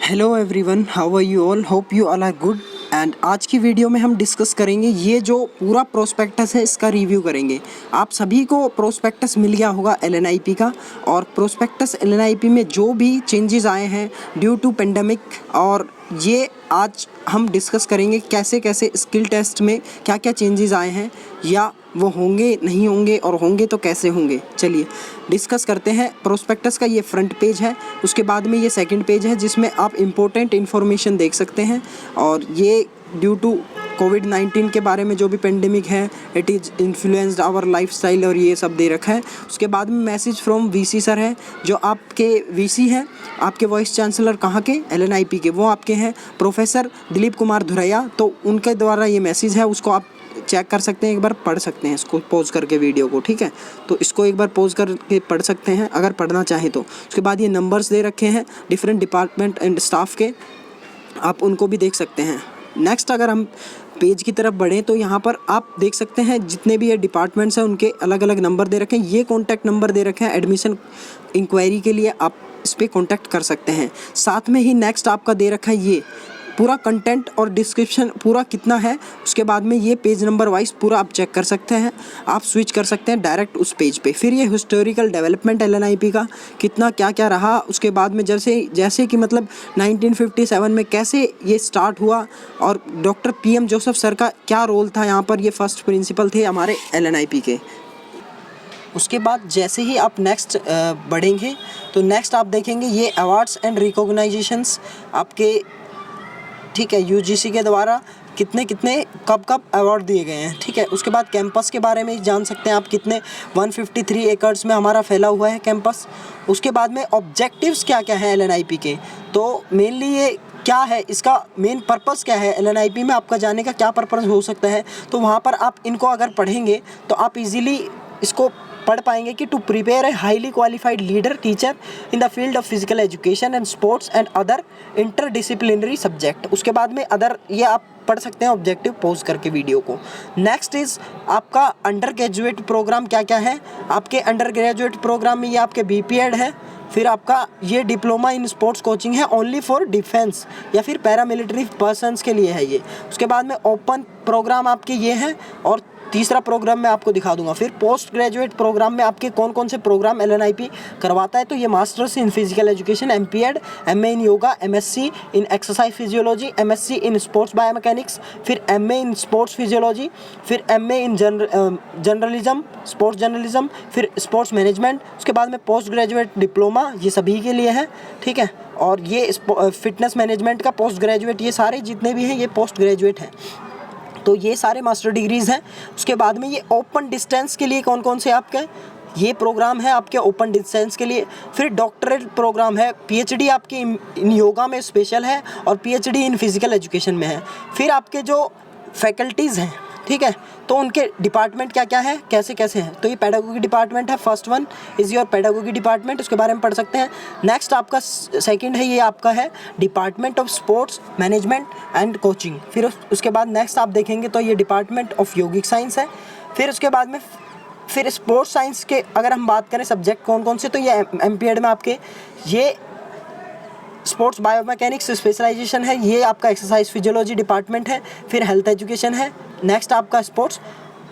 Hello everyone, how are you all? Hope you all are good. And आज की video में हम discuss करेंगे ये जो पूरा प्रोस्पेक्टस है इसका रिव्यू करेंगे। आप सभी को प्रोस्पेक्टस मिल गया होगा एलएनआईपी का, और प्रोस्पेक्टस एलएनआईपी में जो भी चेंजेस आए हैं ड्यू टू पेंडेमिक, और ये आज हम डिस्कस करेंगे कैसे कैसे स्किल टेस्ट में क्या क्या चेंजेस आए हैं, या वो होंगे नहीं होंगे, और होंगे तो कैसे होंगे। चलिए डिस्कस करते हैं। प्रोस्पेक्टस का ये फ्रंट पेज है, उसके बाद में ये सेकंड पेज है जिसमें आप इम्पोर्टेंट इन्फॉर्मेशन देख सकते हैं। और ये ड्यू टू कोविड-19 के बारे में जो भी पेंडेमिक है, it is influenced our lifestyle, और ये सब दे रखा है। उसके बाद में मैसेज फ्रॉम वीसी सर है, जो आपके वीसी हैं, आपके वाइस चांसलर कहाँ के? एलएनआईपी के। वो आपके हैं प्रोफेसर दिलीप कुमार धुरैया, तो उनके द्वारा ये मैसेज है, उसको आप चेक कर सकते हैं, एक बार पढ़ सकते हैं इसको पॉज करके वीडियो को, ठीक है। तो इसको एक बार पॉज करके पढ़ सकते हैं अगर पढ़ना चाहें तो। उसके बाद ये नंबर्स दे रखे हैं डिफरेंट डिपार्टमेंट एंड स्टाफ के, आप उनको भी देख सकते हैं। नेक्स्ट अगर हम पेज की तरफ बढ़ें तो यहाँ पर आप देख सकते हैं जितने भी ये डिपार्टमेंट्स हैं उनके अलग अलग नंबर दे रखे हैं। ये कॉन्टैक्ट नंबर दे रखे हैं एडमिशन इंक्वायरी के लिए, आप इस पर कॉन्टैक्ट कर सकते हैं। साथ में ही नेक्स्ट आपका दे रखा है ये पूरा कंटेंट और डिस्क्रिप्शन पूरा कितना है। उसके बाद में ये पेज नंबर वाइज पूरा आप चेक कर सकते हैं, आप स्विच कर सकते हैं डायरेक्ट उस पेज पे। फिर ये हिस्टोरिकल डेवलपमेंट एलएनआईपी का कितना क्या क्या रहा, उसके बाद में जैसे कि मतलब 1957 में कैसे ये स्टार्ट हुआ, और डॉक्टर पीएम जोसेफ सर का क्या रोल था यहाँ पर, ये फर्स्ट प्रिंसिपल थे हमारे एलएनआईपी के। उसके बाद जैसे ही आप नेक्स्ट बढ़ेंगे तो नेक्स्ट आप देखेंगे ये अवार्ड्स एंड रिकॉग्नाइजेशंस आपके, ठीक है, यूजीसी के द्वारा कितने कितने कब कब अवार्ड दिए गए हैं, ठीक है। उसके बाद कैंपस के बारे में जान सकते हैं आप, कितने 153 एकड़्स में हमारा फैला हुआ है कैंपस। उसके बाद में ऑब्जेक्टिव्स क्या क्या है एलएनआईपी के, तो मेनली ये क्या है, इसका मेन पर्पस क्या है, एलएनआईपी में आपका जाने का क्या पर्पस हो सकता है। तो वहाँ पर आप इनको अगर पढ़ेंगे तो आप इजीली इसको पढ़ पाएंगे कि to prepare a highly qualified leader teacher in the field of physical education and sports and other interdisciplinary subject. उसके बाद में अदर ये आप पढ़ सकते हैं ऑब्जेक्टिव पोज करके वीडियो को। नेक्स्ट इज़ आपका अंडर ग्रेजुएट प्रोग्राम क्या क्या है। आपके अंडर ग्रेजुएट प्रोग्राम में ये आपके बीपीएड है, फिर आपका ये डिप्लोमा इन स्पोर्ट्स कोचिंग है ओनली फॉर डिफेंस या फिर पैरामिलिट्री पर्सन्स के लिए है ये। उसके बाद में ओपन प्रोग्राम आपके ये हैं, और तीसरा प्रोग्राम मैं आपको दिखा दूंगा। फिर पोस्ट ग्रेजुएट प्रोग्राम में आपके कौन कौन से प्रोग्राम एलएनआईपी करवाता है, तो ये masters in physical education, MPEd, MA in yoga, MSc in exercise physiology, MSc in sports biomechanics, फिर एमए इन स्पोर्ट्स फिजियोलॉजी, फिर MA in journalism, sports journalism, फिर स्पोर्ट्स मैनेजमेंट। उसके बाद में पोस्ट ग्रेजुएट डिप्लोमा, ये सभी के लिए है, ठीक है। और ये फिटनेस मैनेजमेंट का पोस्ट ग्रेजुएट, ये सारे जितने भी हैं ये पोस्ट ग्रेजुएट हैं, तो ये सारे मास्टर डिग्रीज़ हैं। उसके बाद में ये ओपन डिस्टेंस के लिए कौन कौन से आपके ये प्रोग्राम है आपके ओपन डिस्टेंस के लिए। फिर डॉक्टरेट प्रोग्राम है, पीएचडी आपकी इन योगा में स्पेशल है, और पीएचडी इन फिजिकल एजुकेशन में है। फिर आपके जो फैकल्टीज़ हैं, ठीक है, तो उनके डिपार्टमेंट क्या क्या है, कैसे कैसे हैं। तो ये पेडागोगी डिपार्टमेंट है, first one is your pedagogy department, उसके बारे में पढ़ सकते हैं। नेक्स्ट आपका सेकंड है, ये आपका है department of sports management and coaching. फिर उसके बाद नेक्स्ट आप देखेंगे तो ये डिपार्टमेंट ऑफ योगिक साइंस है। फिर उसके बाद में फिर स्पोर्ट्स साइंस के अगर हम बात करें सब्जेक्ट कौन कौन से, तो ये एमपीएड में आपके ये स्पोर्ट्स बायोमैकेनिक्स स्पेशलाइजेशन है, ये आपका एक्सरसाइज फिजियोलॉजी डिपार्टमेंट है। फिर हेल्थ एजुकेशन है, नेक्स्ट आपका स्पोर्ट्स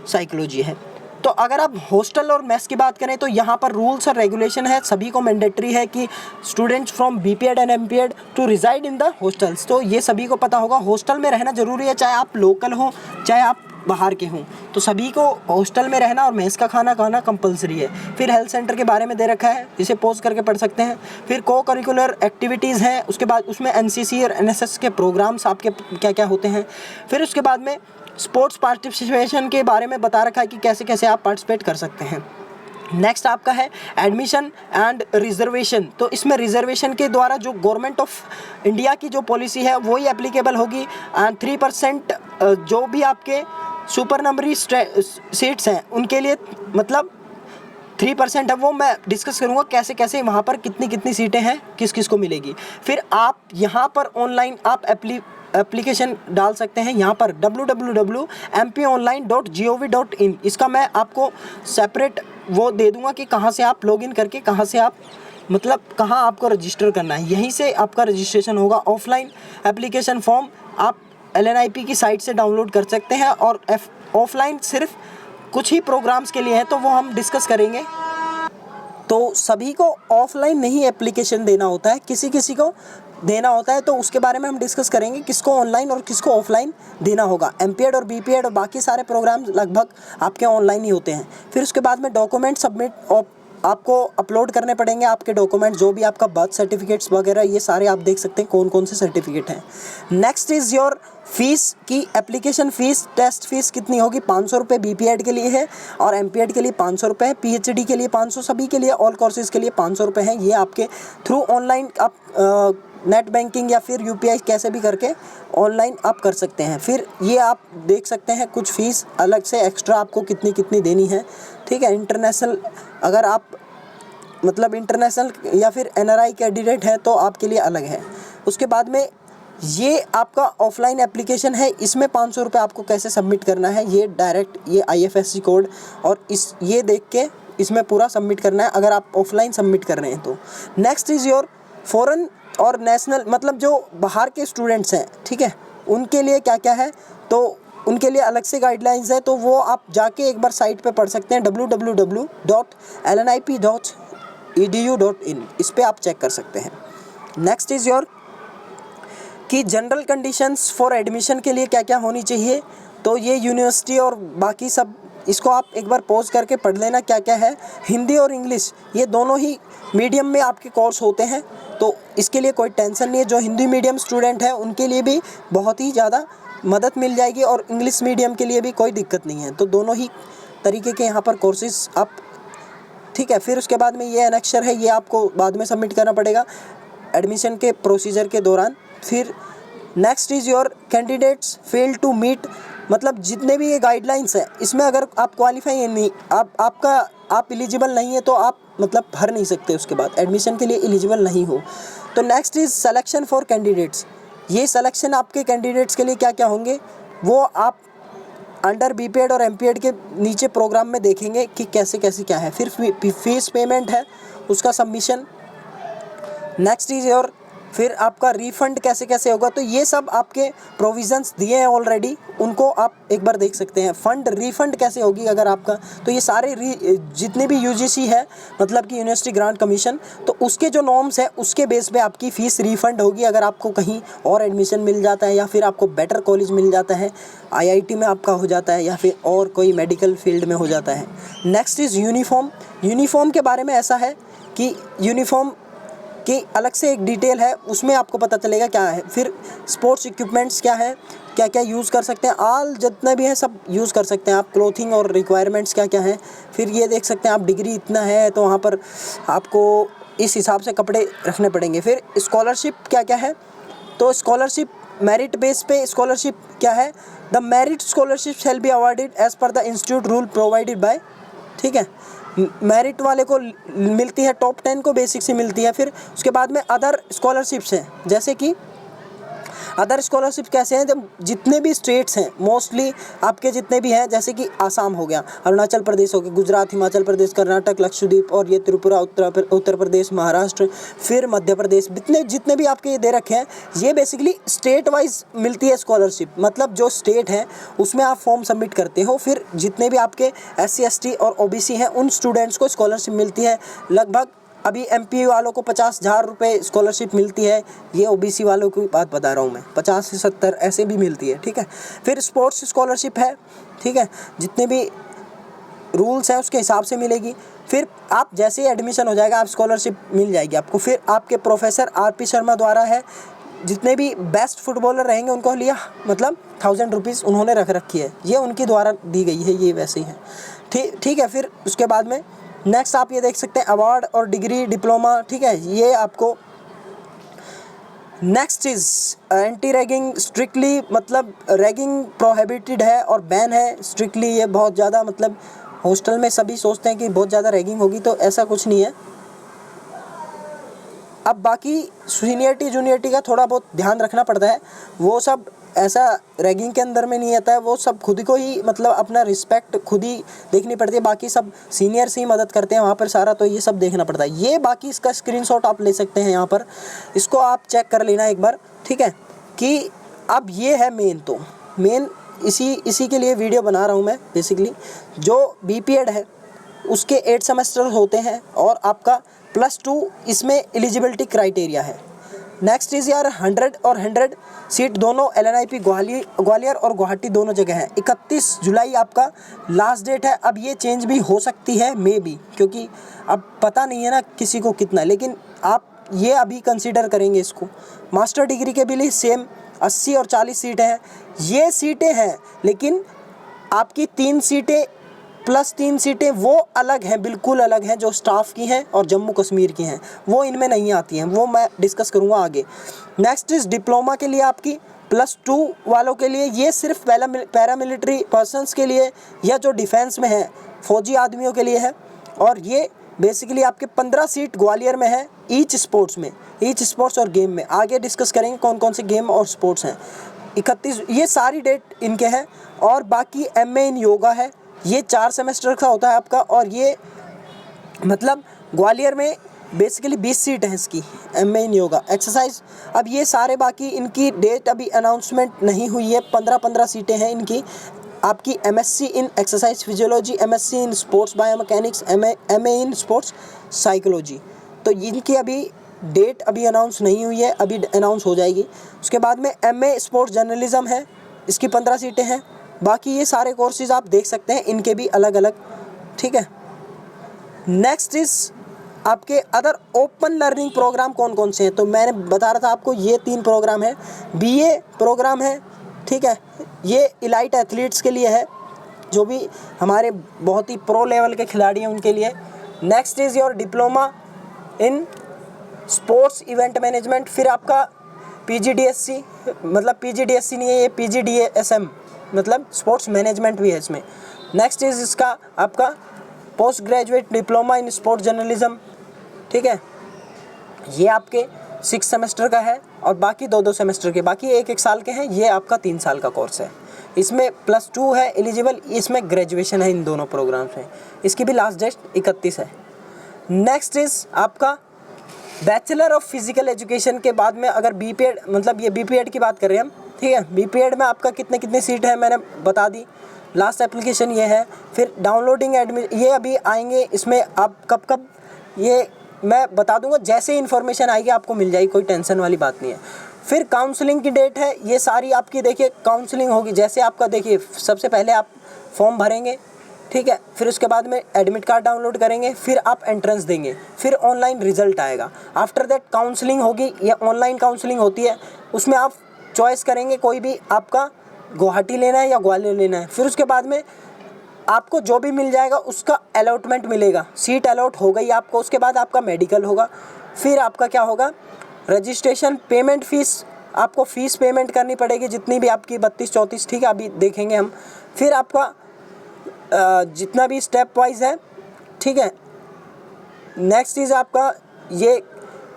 साइकोलॉजी है। तो अगर आप हॉस्टल और मेस की बात करें तो यहाँ पर रूल्स और रेगुलेशन है, सभी को मैंडेटरी है कि students from BPEd and MPEd to reside in the hostels. तो ये सभी को पता होगा, हॉस्टल में रहना ज़रूरी है, चाहे आप लोकल हो चाहे आप बाहर के हों, तो सभी को हॉस्टल में रहना और मेस का खाना खाना कंपलसरी है। फिर हेल्थ सेंटर के बारे में दे रखा है, इसे पोज करके पढ़ सकते हैं। फिर को करिकुलर एक्टिविटीज़ हैं, उसके बाद उसमें एनसीसी और एनएसएस के प्रोग्राम्स आपके क्या क्या होते हैं। फिर उसके बाद में स्पोर्ट्स पार्टिसिपेशन के बारे में बता रखा है कि कैसे कैसे आप पार्टिसिपेट कर सकते हैं। नेक्स्ट आपका है एडमिशन एंड रिजर्वेशन। तो इसमें रिजर्वेशन के द्वारा जो गवर्नमेंट ऑफ इंडिया की जो पॉलिसी है वही एप्लीकेबल होगी, एंड 3% जो भी आपके सुपर नंबरी सीट्स हैं उनके लिए मतलब 3% है, वो मैं डिस्कस करूँगा कैसे कैसे वहाँ पर कितनी कितनी सीटें हैं, किस किस को मिलेगी। फिर आप यहाँ पर ऑनलाइन आप एप्लीकेशन डाल सकते हैं, यहाँ पर www.mponline.gov.in, इसका मैं आपको सेपरेट वो दे दूँगा कि कहाँ से आप लॉगिन करके कहाँ से आप मतलब कहाँ आपको रजिस्टर करना है, यहीं से आपका रजिस्ट्रेशन होगा। ऑफलाइन एप्लीकेशन फॉर्म आप LNIP की साइट से डाउनलोड कर सकते हैं, और ऑफलाइन सिर्फ कुछ ही प्रोग्राम्स के लिए है, तो वो हम डिस्कस करेंगे। तो सभी को ऑफलाइन नहीं एप्लीकेशन देना होता है, किसी किसी को देना होता है, तो उसके बारे में हम डिस्कस करेंगे किसको ऑनलाइन और किसको ऑफलाइन देना होगा। MPED और BPED और बाकी सारे प्रोग्राम लगभग आपके ऑनलाइन ही होते हैं। फिर उसके बाद में डॉक्यूमेंट सबमिट आपको अपलोड करने पड़ेंगे, आपके डॉक्यूमेंट जो भी आपका बर्थ सर्टिफिकेट्स वगैरह, ये सारे आप देख सकते हैं कौन कौन से सर्टिफिकेट हैं। नेक्स्ट इज़ योर फीस की एप्लीकेशन फ़ीस, टेस्ट फीस कितनी होगी, 500 रुपये BPED के लिए है, और MPED के लिए 500 रुपये है, PhD के लिए 500, सभी के लिए ऑल कोर्सेज़ के लिए 500 रुपये हैं। ये आपके थ्रू ऑनलाइन आप नेट बैंकिंग या फिर UPI कैसे भी करके ऑनलाइन आप कर सकते हैं। फिर ये आप देख सकते हैं कुछ फ़ीस अलग से एक्स्ट्रा आपको कितनी कितनी देनी है, ठीक है। इंटरनेशनल, अगर आप मतलब इंटरनेशनल या फिर NRI कैंडिडेट है तो आपके लिए अलग है। उसके बाद में ये आपका ऑफलाइन एप्लीकेशन है, इसमें 500 रुपये आपको कैसे सबमिट करना है, ये डायरेक्ट ये IFSC कोड और ये देख के इसमें पूरा सबमिट करना है अगर आप ऑफलाइन सबमिट कर रहे हैं तो। नेक्स्ट इज़ योर फॉरेन और नेशनल, मतलब जो बाहर के स्टूडेंट्स हैं, ठीक है, उनके लिए क्या क्या है, तो उनके लिए अलग से गाइडलाइंस है, तो वो आप जाके एक बार साइट पे पढ़ सकते हैं, www.lnip.edu.in, इस पर आप चेक कर सकते हैं। नेक्स्ट इज़ योर कि जनरल कंडीशंस फॉर एडमिशन के लिए क्या क्या होनी चाहिए, तो ये यूनिवर्सिटी और बाकी सब, इसको आप एक बार पॉज करके पढ़ लेना क्या क्या है। हिंदी और इंग्लिश ये दोनों ही मीडियम में आपके कोर्स होते हैं, तो इसके लिए कोई टेंशन नहीं है। जो हिंदी मीडियम स्टूडेंट है उनके लिए भी बहुत ही ज़्यादा मदद मिल जाएगी, और इंग्लिश मीडियम के लिए भी कोई दिक्कत नहीं है, तो दोनों ही तरीके के यहाँ पर कोर्सेज आप, ठीक है। फिर उसके बाद में ये एनेक्चर है, ये आपको बाद में सबमिट करना पड़ेगा एडमिशन के प्रोसीजर के दौरान। फिर next is your candidates fail to meet, मतलब जितने भी ये गाइडलाइंस है इसमें अगर आप क्वालिफाई नहीं, आप एलिजिबल नहीं है तो आप मतलब भर नहीं सकते, उसके बाद एडमिशन के लिए एलिजिबल नहीं हो। तो next is selection for candidates, ये सिलेक्शन आपके कैंडिडेट्स के लिए क्या क्या होंगे वो आप अंडर BPED और MPED के नीचे प्रोग्राम में देखेंगे कि कैसे कैसे क्या है। फिर फीस पेमेंट है, उसका सबमिशन। नेक्स्ट इज़ योर फिर आपका रिफ़ंड कैसे कैसे होगा, तो ये सब आपके प्रोविज़न्स दिए हैं ऑलरेडी, उनको आप एक बार देख सकते हैं। फ़ंड रिफ़ंड कैसे होगी अगर आपका, तो ये सारे जितने भी UGC है, मतलब कि यूनिवर्सिटी ग्रांट कमीशन, तो उसके जो नॉर्म्स है उसके बेस पे आपकी फ़ीस रिफ़ंड होगी अगर आपको कहीं और एडमिशन मिल जाता है, या फिर आपको बेटर कॉलेज मिल जाता है, IIT में आपका हो जाता है, या फिर और कोई मेडिकल फील्ड में हो जाता है। Next is uniform. यूनिफॉर्म के बारे में ऐसा है कि यूनिफॉर्म कि अलग से एक डिटेल है, उसमें आपको पता चलेगा क्या है। फिर स्पोर्ट्स इक्विपमेंट्स क्या है, क्या क्या यूज़ कर सकते हैं, ऑल जितने भी हैं सब यूज़ कर सकते हैं आप। क्लोथिंग और रिक्वायरमेंट्स क्या क्या हैं, फिर ये देख सकते हैं आप डिग्री इतना है तो वहाँ पर आपको इस हिसाब से कपड़े रखने पड़ेंगे। फिर स्कॉलरशिप क्या क्या है, तो स्कॉलरशिप मेरिट बेस पे स्कॉलरशिप क्या है, the merit scholarship shall be awarded as per the institute rule provided by, ठीक है। मेरिट वाले को मिलती है, टॉप 10 को बेसिक से मिलती है। फिर उसके बाद में अदर स्कॉलरशिप्स हैं, जैसे कि अदर स्कॉलरशिप कैसे हैं, जब जितने भी स्टेट्स हैं मोस्टली आपके जितने भी हैं, जैसे कि आसाम हो गया, अरुणाचल प्रदेश हो गया, गुजरात, हिमाचल प्रदेश, कर्नाटक, लक्षद्वीप, और ये त्रिपुरा, उत्तर प्रदेश, महाराष्ट्र, फिर मध्य प्रदेश, जितने भी आपके ये दे रखे हैं, ये बेसिकली स्टेट वाइज मिलती है स्कॉलरशिप। मतलब जो स्टेट है उसमें आप फॉर्म सबमिट करते हो, फिर जितने भी आपके SC ST और OBC हैं उन स्टूडेंट्स को स्कॉलरशिप मिलती है। लगभग अभी MP वालों को 50,000 रुपये स्कॉलरशिप मिलती है, ये OBC वालों की बात बता रहा हूँ मैं, 50 से 70 ऐसे भी मिलती है, ठीक है। फिर स्पोर्ट्स स्कॉलरशिप है, ठीक है, जितने भी रूल्स हैं उसके हिसाब से मिलेगी। फिर आप जैसे ही एडमिशन हो जाएगा आप स्कॉलरशिप मिल जाएगी आपको। फिर आपके प्रोफेसर RP शर्मा द्वारा है, जितने भी बेस्ट फुटबॉलर रहेंगे उनको लिया, मतलब 1000 रुपीज़ उन्होंने रख रखी है, ये उनके द्वारा दी गई है, ये वैसे ही है, ठीक है। फिर उसके बाद में नेक्स्ट आप ये देख सकते हैं अवार्ड और डिग्री, डिप्लोमा, ठीक है, ये आपको। Next is anti ragging, strictly मतलब रैगिंग प्रोहिबिटेड है और बैन है स्ट्रिक्टली, ये बहुत ज़्यादा, मतलब हॉस्टल में सभी सोचते हैं कि बहुत ज़्यादा रैगिंग होगी, तो ऐसा कुछ नहीं है। अब बाकी सीनियरिटी जूनियरिटी का थोड़ा बहुत ध्यान रखना पड़ता है, वो सब ऐसा रैगिंग के अंदर में नहीं आता है, वो सब खुद को ही मतलब अपना रिस्पेक्ट खुद ही देखनी पड़ती है, बाकी सब सीनियर से ही मदद करते हैं वहाँ पर सारा, तो ये सब देखना पड़ता है। ये बाकी इसका स्क्रीनशॉट आप ले सकते हैं यहाँ पर, इसको आप चेक कर लेना एक बार, ठीक है। कि अब ये है मेन, तो मेन इसी के लिए वीडियो बना रहा हूँ मैं बेसिकली। जो बीपीएड है उसके 8 सेमेस्टर होते हैं और आपका +2 इसमें एलिजिबिलिटी क्राइटेरिया है। नेक्स्ट इज़ यार 100 और 100 सीट दोनों LNIP ग्वालियर और गुवाहाटी दोनों जगह है। 31 जुलाई आपका लास्ट डेट है। अब ये चेंज भी हो सकती है मे बी, क्योंकि अब पता नहीं है ना किसी को कितना, लेकिन आप ये अभी कंसीडर करेंगे इसको। मास्टर डिग्री के भी लिए सेम 80 और 40 सीटें हैं। ये सीटें हैं, लेकिन आपकी 3 सीटें प्लस 3 सीटें वो अलग हैं, बिल्कुल अलग हैं, जो स्टाफ की हैं और जम्मू कश्मीर की हैं, वो इनमें नहीं आती हैं, वो मैं डिस्कस करूँगा आगे। नेक्स्ट इज़ डिप्लोमा के लिए आपकी +2 वालों के लिए, ये सिर्फ पैरामिलिट्री पर्सनस के लिए या जो डिफेंस में है फौजी आदमियों के लिए है। और ये बेसिकली आपके 15 सीट ग्वालियर में है ईच स्पोर्ट्स और गेम में। आगे डिस्कस करेंगे कौन कौन से गेम और स्पोर्ट्स हैं। 31 ये सारी डेट इनके हैं। और बाकी MA इन योगा है, ये 4 सेमेस्टर का होता है आपका, और ये मतलब ग्वालियर में बेसिकली 20 सीट है इसकी MA इन योगा एक्सरसाइज। अब ये सारे बाकी इनकी डेट अभी अनाउंसमेंट नहीं हुई है। 15 सीटें हैं इनकी। आपकी MSc in exercise physiology, MSc in sports biomechanics, MA in sports psychology. तो इनकी अभी डेट अभी अनाउंस नहीं हुई है, अभी अनाउंस हो जाएगी। उसके बाद में MA स्पोर्ट्स जर्नलिज्म है, इसकी 15 सीटें हैं। बाकी ये सारे कोर्सेज आप देख सकते हैं, इनके भी अलग अलग, ठीक है। नेक्स्ट इज़ आपके अदर ओपन लर्निंग प्रोग्राम कौन कौन से हैं। तो मैंने बता रहा था आपको, ये 3 प्रोग्राम है। BA प्रोग्राम है, ठीक है, ये इलाइट एथलीट्स के लिए है, जो भी हमारे बहुत ही प्रो लेवल के खिलाड़ी हैं उनके लिए। Next is your diploma in sports event management. फिर आपका PGDSC, मतलब PGDSC नहीं है ये, PGDSM मतलब स्पोर्ट्स मैनेजमेंट भी है इसमें। नेक्स्ट इज़ इसका आपका post graduate diploma in sports journalism, ठीक है, ये आपके 6 सेमेस्टर का है। और बाकी 2 सेमेस्टर के, बाकी 1 साल के हैं। ये आपका 3 साल का कोर्स है। इसमें +2 है एलिजिबल, इसमें ग्रेजुएशन है इन दोनों प्रोग्राम्स में। इसकी भी लास्ट डेट 31 है। नेक्स्ट इज़ आपका बैचलर ऑफ फिजिकल एजुकेशन के बाद में अगर बीपीएड, मतलब ये बीपीएड की बात कर रहे हैं हम, ठीक है। बीपीएड में आपका कितने सीट है मैंने बता दी। लास्ट एप्लीकेशन ये है। फिर डाउनलोडिंग एडमिशन ये अभी आएंगे, इसमें आप कब ये मैं बता दूंगा, जैसे ही इन्फॉर्मेशन आएगी आपको मिल जाएगी, कोई टेंशन वाली बात नहीं है। फिर काउंसलिंग की डेट है, ये सारी आपकी देखिए काउंसलिंग होगी। जैसे आपका देखिए सबसे पहले आप फॉर्म भरेंगे, ठीक है, फिर उसके बाद में एडमिट कार्ड डाउनलोड करेंगे, फिर आप एंट्रेंस देंगे, फिर ऑनलाइन रिजल्ट आएगा। आफ्टर दैट काउंसलिंग होगी, या ऑनलाइन काउंसलिंग होती है, उसमें आप चॉइस करेंगे कोई भी, आपका गुवाहाटी लेना है या ग्वालियर लेना है। फिर उसके बाद में आपको जो भी मिल जाएगा उसका अलॉटमेंट मिलेगा, सीट अलॉट हो गई आपको। उसके बाद आपका मेडिकल होगा, फिर आपका क्या होगा, रजिस्ट्रेशन, पेमेंट फ़ीस, आपको फ़ीस पेमेंट करनी पड़ेगी जितनी भी आपकी 32-34, ठीक है, अभी देखेंगे हम। फिर आपका जितना भी स्टेप वाइज है, ठीक है। नेक्स्ट इज़ आपका ये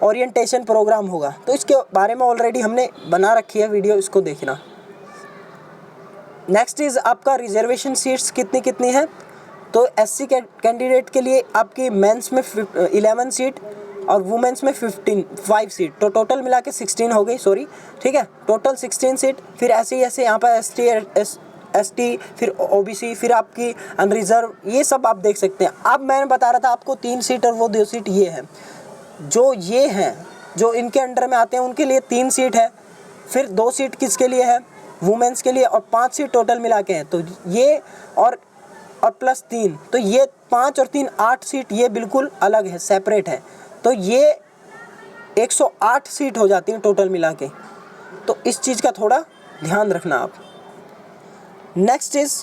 ओरिएंटेशन प्रोग्राम होगा, तो इसके बारे में ऑलरेडी हमने बना रखी है वीडियो, इसको देखना। नेक्स्ट इज़ आपका रिजर्वेशन सीट्स कितनी है। तो SC कैंडिडेट के लिए आपकी मेंस में 11 सीट और वुमेंस में 5 सीट, तो टोटल मिला के 16 हो गई, सॉरी, ठीक है, टोटल 16 सीट। फिर ऐसे यहाँ पर ST फिर OBC, फिर आपकी अनरिजर्व, ये सब आप देख सकते हैं। अब मैंने बता रहा था आपको 3 सीट और वो 2 सीट ये है, जो ये हैं जो इनके अंडर में आते हैं उनके लिए 3 सीट है। फिर 2 सीट किसके लिए है, वुमेंस के लिए, और 5 सीट टोटल मिला के हैं। तो ये और +3, तो ये 5 और 3 8 सीट, ये बिल्कुल अलग है, सेपरेट है। तो ये 108 सीट हो जाती हैं टोटल मिला के। तो इस चीज़ का थोड़ा ध्यान रखना आप। नेक्स्ट इज़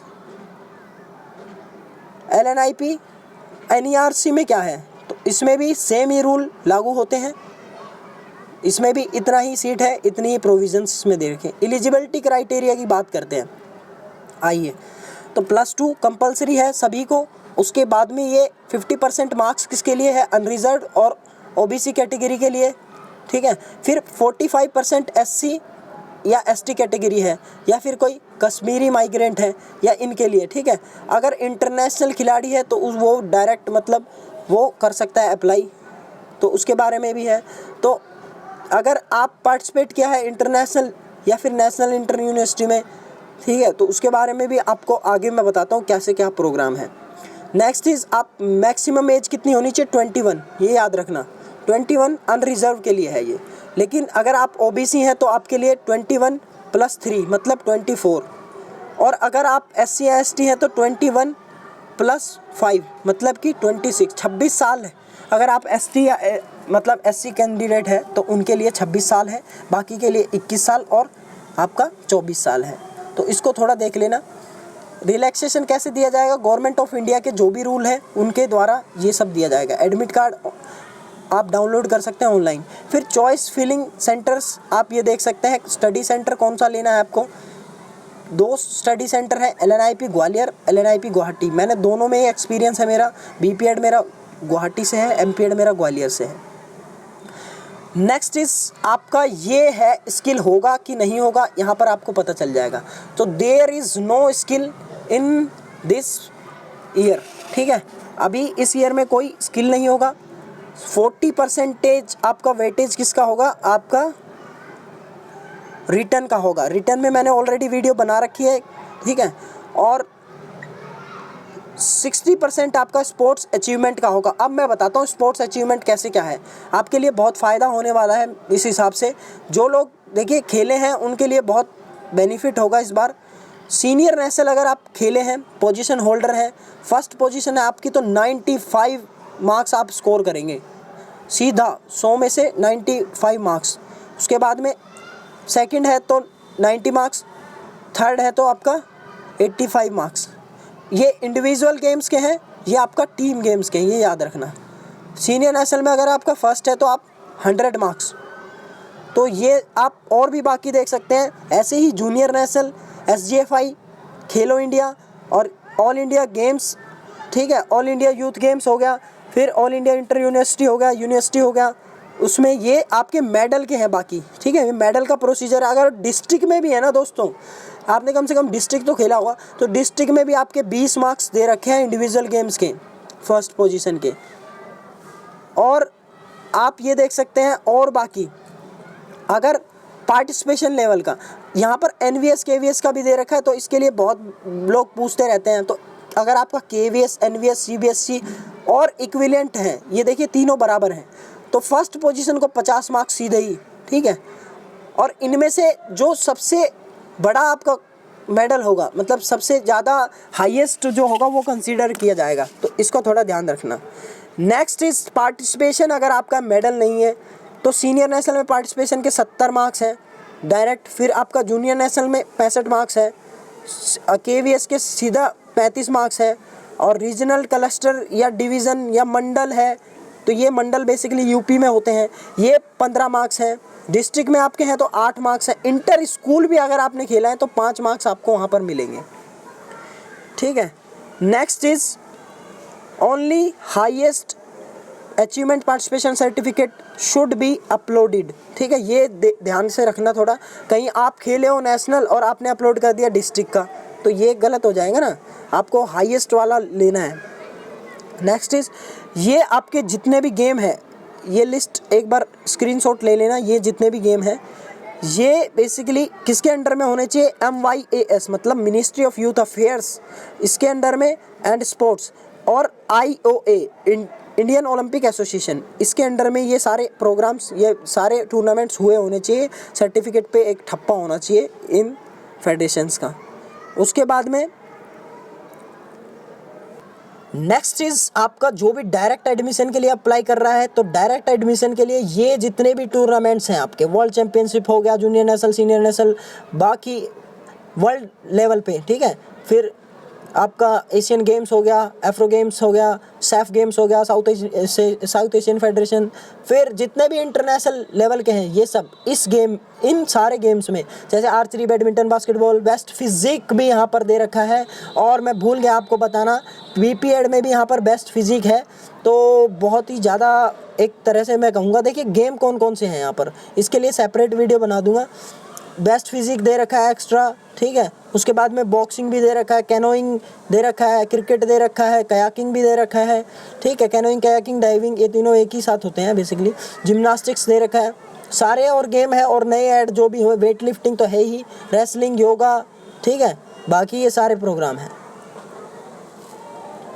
LNIP NERC में क्या है, तो इसमें भी सेम ही रूल लागू होते हैं। इसमें भी इतना ही सीट है, इतनी ही प्रोविजंस इसमें दे रखे। एलिजिबिलिटी क्राइटेरिया की बात करते हैं, आइए। तो +2 कंपलसरी है सभी को। उसके बाद में ये 50% मार्क्स किसके लिए है, अनरिजर्व और OBC कैटेगरी के लिए, ठीक है। फिर 45% SC या एसटी कैटेगरी है या फिर कोई कश्मीरी माइग्रेंट है या इनके लिए, ठीक है। अगर इंटरनेशनल खिलाड़ी है तो वो डायरेक्ट मतलब वो कर सकता है अप्लाई, तो उसके बारे में भी है। तो अगर आप पार्टिसिपेट किया है इंटरनेशनल या फिर नेशनल इंटर यूनिवर्सिटी में, ठीक है, तो उसके बारे में भी आपको आगे मैं बताता हूँ कैसे क्या प्रोग्राम है। नेक्स्ट इज़ आप मैक्सिमम एज कितनी होनी चाहिए, 21, ये याद रखना। 21 अनरिजर्व के लिए है ये, लेकिन अगर आप ओबीसी हैं तो आपके लिए 21 + 3 मतलब 24, और अगर आप SC या ST हैं तो 21 + 5 मतलब कि 26 साल है। अगर आप ST या मतलब SC कैंडिडेट है तो उनके लिए 26 साल है, बाकी के लिए 21 साल और आपका 24 साल है। तो इसको थोड़ा देख लेना। रिलैक्सेशन कैसे दिया जाएगा, गवर्नमेंट ऑफ इंडिया के जो भी रूल है उनके द्वारा ये सब दिया जाएगा। एडमिट कार्ड आप डाउनलोड कर सकते हैं ऑनलाइन। फिर चॉइस फिलिंग सेंटर्स आप ये देख सकते हैं, स्टडी सेंटर कौन सा लेना है आपको। 2 स्टडी सेंटर है, LNIP ग्वालियर, LNIP गुवाहाटी। मैंने दोनों में ही एक्सपीरियंस है मेरा। BPED मेरा गुवाहाटी से है, MPED मेरा ग्वालियर से है। नेक्स्ट इज आपका ये है, स्किल होगा कि नहीं होगा यहाँ पर आपको पता चल जाएगा। तो there is no skill in this year, ठीक है, अभी इस ईयर में कोई स्किल नहीं होगा। 40% आपका वेटेज किसका होगा, आपका रिटर्न का होगा। रिटर्न में मैंने ऑलरेडी वीडियो बना रखी है, ठीक है। और 60% आपका स्पोर्ट्स अचीवमेंट का होगा। अब मैं बताता हूँ स्पोर्ट्स अचीवमेंट कैसे क्या है, आपके लिए बहुत फ़ायदा होने वाला है। इस हिसाब से जो लोग देखिए खेले हैं उनके लिए बहुत बेनिफिट होगा इस बार। सीनियर नेशनल अगर आप खेले हैं, पोजीशन होल्डर हैं, फर्स्ट पोजीशन है आपकी, तो 95 मार्क्स आप स्कोर करेंगे सीधा, 100 में से 95 मार्क्स। उसके बाद में सेकंड है तो 90 मार्क्स, थर्ड है तो आपका 85 मार्क्स। ये इंडिविजुअल गेम्स के हैं, ये आपका टीम गेम्स के हैं, ये याद रखना। सीनियर नेशनल में अगर आपका फर्स्ट है तो आप 100 मार्क्स। तो ये आप और भी बाकी देख सकते हैं। ऐसे ही जूनियर नेशनल, SGFI, खेलो इंडिया और ऑल इंडिया गेम्स, ठीक है, ऑल इंडिया यूथ गेम्स हो गया, फिर ऑल इंडिया इंटर यूनिवर्सिटी हो गया, यूनिवर्सिटी हो गया, उसमें ये आपके मेडल के हैं बाकी, ठीक है। मेडल का प्रोसीजर अगर डिस्ट्रिक्ट में भी है ना दोस्तों, आपने कम से कम डिस्ट्रिक्ट तो खेला होगा, तो डिस्ट्रिक्ट में भी आपके 20 मार्क्स दे रखे हैं इंडिविजुअल गेम्स के फर्स्ट पोजीशन के। और आप ये देख सकते हैं और बाकी अगर पार्टिसिपेशन लेवल का, यहाँ पर NVS KVS का भी दे रखा है, तो इसके लिए बहुत लोग पूछते रहते हैं। तो अगर आपका KVS NVS CBSC और इक्विवेलेंट है, ये देखिए तीनों बराबर हैं, तो फर्स्ट पोजीशन को 50 मार्क्स सीधे ही, ठीक है। और इनमें से जो सबसे बड़ा आपका मेडल होगा, मतलब सबसे ज़्यादा हाईएस्ट जो होगा वो कंसीडर किया जाएगा, तो इसको थोड़ा ध्यान रखना। Next is participation. अगर आपका मेडल नहीं है तो सीनियर नेशनल में पार्टिसिपेशन के 70 मार्क्स हैं डायरेक्ट, फिर आपका जूनियर नेशनल में 65 मार्क्स है, KVS के सीधा 35 मार्क्स है, और रीजनल क्लस्टर या डिवीज़न या मंडल है, तो ये मंडल बेसिकली यूपी में होते हैं, ये 15 मार्क्स हैं। डिस्ट्रिक्ट में आपके हैं तो 8 मार्क्स हैं। इंटर स्कूल भी अगर आपने खेला है तो 5 मार्क्स आपको वहाँ पर मिलेंगे, ठीक है। Next is only highest achievement participation certificate should be uploaded, ठीक है। ये ध्यान से रखना थोड़ा, कहीं आप खेले हो नेशनल और आपने अपलोड कर दिया डिस्ट्रिक्ट का, तो ये गलत हो जाएगा ना, आपको हाईएस्ट वाला लेना है। नेक्स्ट इज ये आपके जितने भी गेम है, ये लिस्ट एक बार स्क्रीनशॉट ले लेना। ये जितने भी गेम हैं ये बेसिकली किसके अंडर में होने चाहिए, MYAS मतलब मिनिस्ट्री ऑफ यूथ अफेयर्स, इसके अंडर में, एंड स्पोर्ट्स, और IOA इंडियन ओलंपिक एसोसिएशन, इसके अंडर में ये सारे प्रोग्राम्स, ये सारे टूर्नामेंट्स हुए होने चाहिए। सर्टिफिकेट पे एक ठप्पा होना चाहिए इन फेडरेशंस का। उसके बाद में नेक्स्ट इज आपका जो भी डायरेक्ट एडमिशन के लिए अप्लाई कर रहा है, तो डायरेक्ट एडमिशन के लिए ये जितने भी टूर्नामेंट्स हैं आपके, वर्ल्ड चैंपियनशिप हो गया, जूनियर नेशनल, सीनियर नेशनल, बाकी वर्ल्ड लेवल पे, ठीक है, फिर आपका एशियन गेम्स हो गया, एफ्रो गेम्स हो गया, सैफ गेम्स हो गया, साउथ एशियन फेडरेशन, फिर जितने भी इंटरनेशनल लेवल के हैं ये सब इस गेम, इन सारे गेम्स में, जैसे archery, badminton, basketball, best physique भी यहाँ पर दे रखा है। और मैं भूल गया आपको बताना, BPED में भी यहाँ पर बेस्ट फिजिक है। तो बहुत ही ज़्यादा एक तरह से मैं कहूँगा, देखिए गेम कौन कौन से हैं यहाँ पर, इसके लिए सेपरेट वीडियो बना दूँगा। बेस्ट फिजिक दे रखा है एक्स्ट्रा, ठीक है। उसके बाद में बॉक्सिंग भी दे रखा है, कैनोइंग दे रखा है, क्रिकेट दे रखा है, कयाकिंग भी दे रखा है, ठीक है। कैनोइंग, कयाकिंग, डाइविंग ये तीनों एक ही साथ होते हैं बेसिकली। जिम्नास्टिक्स दे रखा है, सारे और गेम है, और नए ऐड जो भी हुए, वेट लिफ्टिंग तो है ही, रेसलिंग, योगा, ठीक है। बाकी ये सारे प्रोग्राम हैं।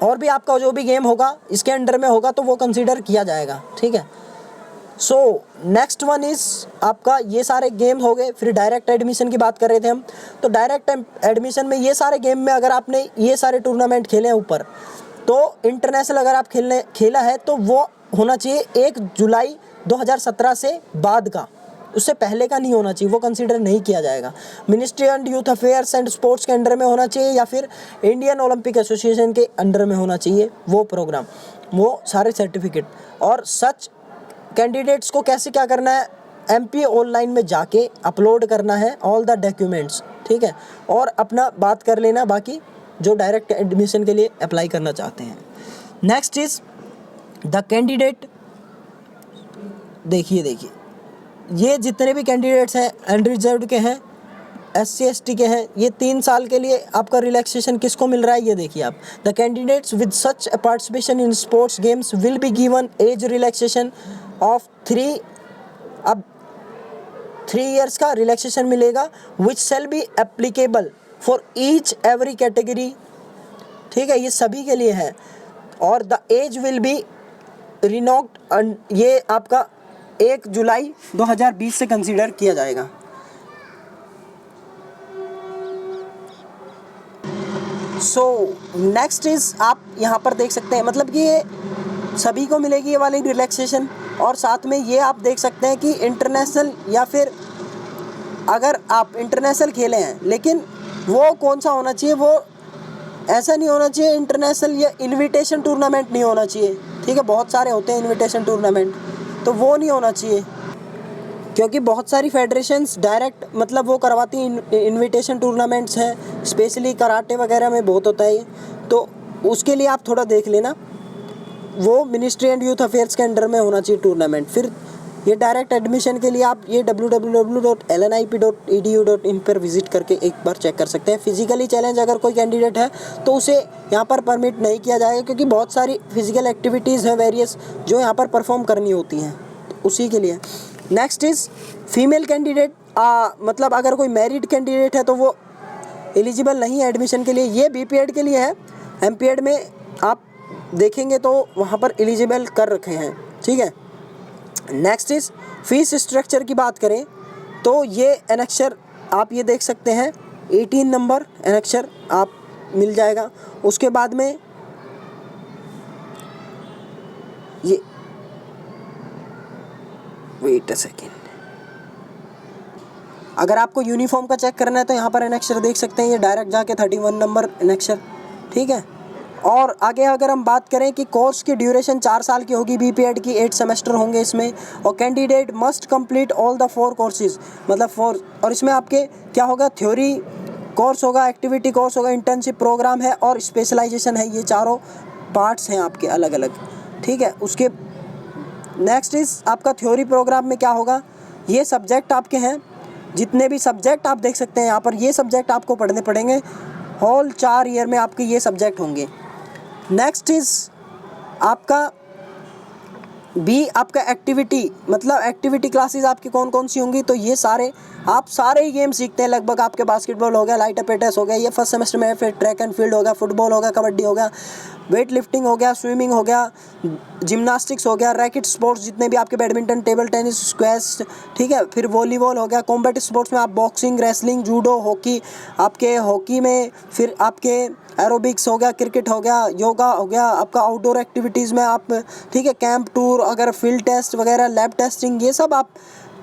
और भी आपका जो भी गेम होगा इसके अंडर में होगा तो वो कंसीडर किया जाएगा, ठीक है। सो नेक्स्ट वन इज़ आपका, ये सारे गेम हो गए। फिर डायरेक्ट एडमिशन की बात कर रहे थे हम, तो डायरेक्ट एडमिशन में ये सारे गेम में अगर आपने ये सारे टूर्नामेंट खेले हैं ऊपर, तो इंटरनेशनल अगर आप खेला है तो वो होना चाहिए 1 जुलाई 2017 से बाद का, उससे पहले का नहीं होना चाहिए, वो कंसीडर नहीं किया जाएगा। Ministry and youth affairs and sports के अंडर में होना चाहिए, या फिर इंडियन ओलंपिक एसोसिएशन के अंडर में होना चाहिए वो प्रोग्राम, वो सारे सर्टिफिकेट। और सच कैंडिडेट्स को कैसे क्या करना है, MP ऑनलाइन में जाके अपलोड करना है ऑल द डॉक्यूमेंट्स, ठीक है, और अपना बात कर लेना बाकी जो डायरेक्ट एडमिशन के लिए अप्लाई करना चाहते हैं। Next is the candidate. देखिए ये जितने भी कैंडिडेट्स हैं अनरिजर्व्ड के हैं, SC ST के हैं, ये 3 साल के लिए आपका रिलैक्सेशन किसको मिल रहा है ये देखिए आप। The candidates with such participation in sports games will be given age relaxation of 3 years का रिलैक्सेशन मिलेगा, which shall be applicable for each every category, ठीक है, ये सभी के लिए है। और the age will be reckoned, ये आपका 1 जुलाई 2020 से कंसीडर किया जाएगा। सो नेक्स्ट इज आप यहाँ पर देख सकते हैं, मतलब ये सभी को मिलेगी ये वाली रिलैक्सेशन। और साथ में ये आप देख सकते हैं कि इंटरनेशनल, या फिर अगर आप इंटरनेशनल खेले हैं, लेकिन वो कौन सा होना चाहिए, वो ऐसा नहीं होना चाहिए इंटरनेशनल या इनविटेशन टूर्नामेंट नहीं होना चाहिए, ठीक है। बहुत सारे होते हैं इनविटेशन टूर्नामेंट, तो वो नहीं होना चाहिए, क्योंकि बहुत सारी फेडरेशंस डायरेक्ट मतलब वो करवाती हैं इनविटेशन टूर्नामेंट्स हैं, स्पेशली कराटे वगैरह में बहुत होता है ये, तो उसके लिए आप थोड़ा देख लेना, वो मिनिस्ट्री एंड यूथ अफेयर्स के अंडर में होना चाहिए टूर्नामेंट। फिर ये डायरेक्ट एडमिशन के लिए आप ये www.lnip.edu.in पर विजिट करके एक बार चेक कर सकते हैं। फिजिकली चैलेंज अगर कोई कैंडिडेट है तो उसे यहाँ पर परमिट नहीं किया जाएगा, क्योंकि बहुत सारी फिजिकल एक्टिविटीज़ हैं वेरियस जो यहाँ पर परफॉर्म करनी होती हैं, तो उसी के लिए। नेक्स्ट इज़ फीमेल कैंडिडेट, मतलब अगर कोई मैरिड कैंडिडेट है तो वो एलिजिबल नहीं है एडमिशन के लिए, ये BPED के लिए है। MPED में आप देखेंगे तो वहाँ पर एलिजिबल कर रखे हैं, ठीक है। नेक्स्ट इज फीस स्ट्रक्चर की बात करें तो ये एनेक्चर आप ये देख सकते हैं, 18 नंबर एनेक्चर आप मिल जाएगा। उसके बाद में ये वेट अ सेकेंड, अगर आपको यूनिफॉर्म का चेक करना है तो यहाँ पर एनेक्चर देख सकते हैं, ये डायरेक्ट जाके 31 नंबर एनेक्चर, ठीक है। और आगे अगर हम बात करें कि कोर्स की ड्यूरेशन 4 साल की होगी, BPED की 8 सेमेस्टर होंगे इसमें, और candidate must complete all the 4 courses, मतलब 4, और इसमें आपके क्या होगा, थ्योरी कोर्स होगा, एक्टिविटी कोर्स होगा, इंटर्नशिप प्रोग्राम है और स्पेशलाइजेशन है, ये चारों पार्ट्स हैं आपके अलग अलग, ठीक है। उसके नेक्स्ट इज आपका थ्योरी प्रोग्राम में क्या होगा, ये सब्जेक्ट आपके हैं, जितने भी सब्जेक्ट आप देख सकते हैं यहाँ पर, ये सब्जेक्ट आपको पढ़ने पड़ेंगे, होल 4 ईयर में आपके ये सब्जेक्ट होंगे। नेक्स्ट इज आपका आपका एक्टिविटी, मतलब एक्टिविटी क्लासेस आपकी कौन कौन सी होंगी, तो ये सारे आप सारे ही गेम सीखते हैं लगभग। आपके बास्केटबॉल हो गया, लाइट एपेटस हो गया, ये फर्स्ट सेमेस्टर में, फिर ट्रैक एंड फील्ड हो गया, फुटबॉल हो गया, कबड्डी हो गया, वेट लिफ्टिंग हो गया, स्विमिंग हो गया, जिम्नास्टिक्स हो गया, रैकेट स्पोर्ट्स जितने भी आपके, बैडमिंटन, टेबल टेनिस, स्क्वैश, ठीक है, फिर वॉलीबॉल हो गया, कॉम्बैट स्पोर्ट्स में आप बॉक्सिंग, रेसलिंग, जूडो, हॉकी, आपके हॉकी में फिर आपके एरोबिक्स हो गया, क्रिकेट हो गया, योगा हो गया, आपका आउटडोर एक्टिविटीज़ में आप, ठीक है, कैंप टूर, अगर फील्ड टेस्ट वगैरह, लैब टेस्टिंग, ये सब आप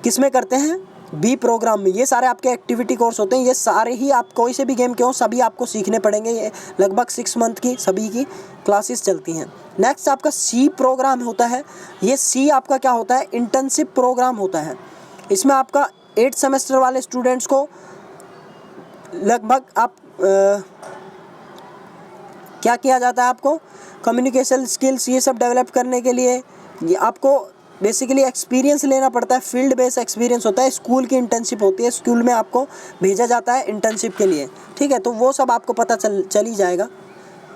किस में करते हैं, B प्रोग्राम में। ये सारे आपके एक्टिविटी कोर्स होते हैं, ये सारे ही आप कोई से भी गेम के हो सभी आपको सीखने पड़ेंगे, ये लगभग 6 मंथ की सभी की क्लासेस चलती हैं। नेक्स्ट आपका C प्रोग्राम होता है, ये C आपका क्या होता है, इंटर्नशिप प्रोग्राम होता है। इसमें आपका 8 सेमेस्टर वाले स्टूडेंट्स को लगभग आप क्या किया जाता है, आपको कम्युनिकेशन स्किल्स ये सब डेवलप करने के लिए ये आपको बेसिकली एक्सपीरियंस लेना पड़ता है, फील्ड बेस एक्सपीरियंस होता है, स्कूल की इंटर्नशिप होती है, स्कूल में आपको भेजा जाता है इंटर्नशिप के लिए, ठीक है। तो वो सब आपको पता चल ही जाएगा